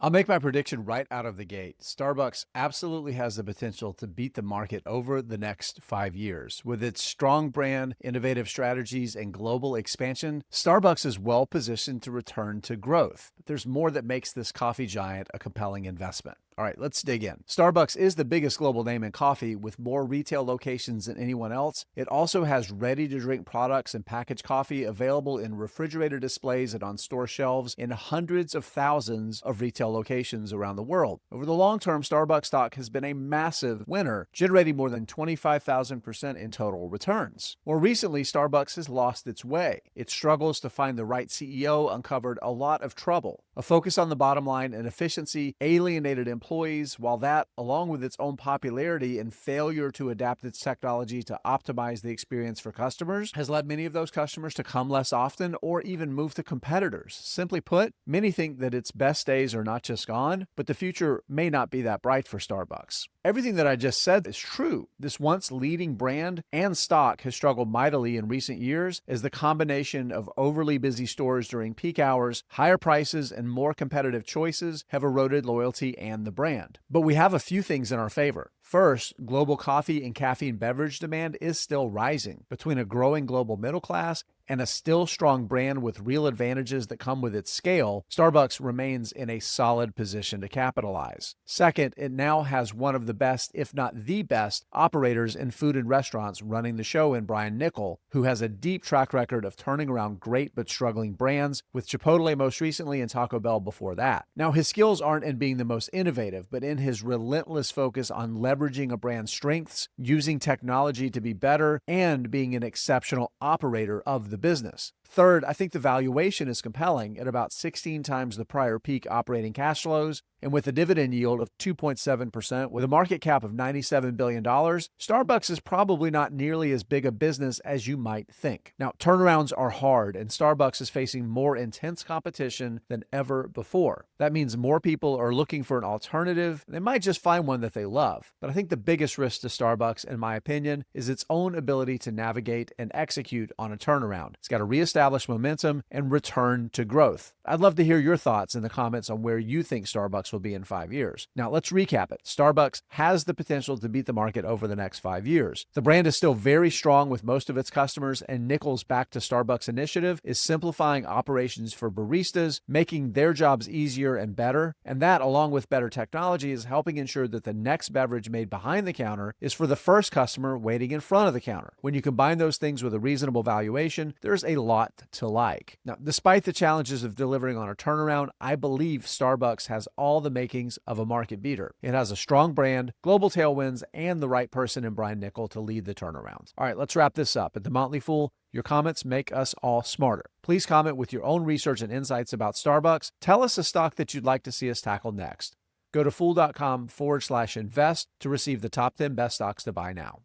I'll make my prediction right out of the gate. Starbucks absolutely has the potential to beat the market over the next 5 years. With its strong brand, innovative strategies, and global expansion, Starbucks is well positioned to return to growth. But there's more that makes this coffee giant a compelling investment. All right, let's dig in. Starbucks is the biggest global name in coffee with more retail locations than anyone else. It also has ready to drink products and packaged coffee available in refrigerator displays and on store shelves in hundreds of thousands of retail locations around the world. Over the long term, Starbucks stock has been a massive winner, generating more than 25,000% in total returns. More recently, Starbucks has lost its way. Its struggles to find the right CEO uncovered a lot of trouble. A focus on the bottom line and efficiency alienated employees, while that, along with its own popularity and failure to adapt its technology to optimize the experience for customers, has led many of those customers to come less often or even move to competitors. Simply put, many think that its best days are not just gone, but the future may not be that bright for Starbucks. Everything that I just said is true. This once leading brand and stock has struggled mightily in recent years as the combination of overly busy stores during peak hours, higher prices, and more competitive choices have eroded loyalty and the brand. But we have a few things in our favor. First, global coffee and caffeine beverage demand is still rising. Between a growing global middle class and a still strong brand with real advantages that come with its scale, Starbucks remains in a solid position to capitalize. Second, it now has one of the best, if not the best, operators in food and restaurants running the show in Brian Nichol, who has a deep track record of turning around great but struggling brands, with Chipotle most recently and Taco Bell before that. Now, his skills aren't in being the most innovative, but in his relentless focus on leveraging a brand's strengths, using technology to be better, and being an exceptional operator of the business. Third, I think the valuation is compelling at about 16 times the prior peak operating cash flows, and with a dividend yield of 2.7% with a market cap of $97 billion, Starbucks is probably not nearly as big a business as you might think. Now, turnarounds are hard, and Starbucks is facing more intense competition than ever before. That means more people are looking for an alternative. They might just find one that they love. But I think the biggest risk to Starbucks, in my opinion, is its own ability to navigate and execute on a turnaround. It's got to reestablish momentum and return to growth. I'd love to hear your thoughts in the comments on where you think Starbucks will be in 5 years. Now, let's recap it. Starbucks has the potential to beat the market over the next 5 years. The brand is still very strong with most of its customers, and Nichol's Back to Starbucks initiative is simplifying operations for baristas, making their jobs easier and better. And that, along with better technology, is helping ensure that the next beverage made behind the counter is for the first customer waiting in front of the counter. When you combine those things with a reasonable valuation, there's a lot to like. Now, despite the challenges of delivering on a turnaround, I believe Starbucks has all the makings of a market beater. It has a strong brand, global tailwinds, and the right person in Brian Nichol to lead the turnaround. All right, let's wrap this up. At The Motley Fool, your comments make us all smarter. Please comment with your own research and insights about Starbucks. Tell us a stock that you'd like to see us tackle next. Go to fool.com/invest to receive the top 10 best stocks to buy now.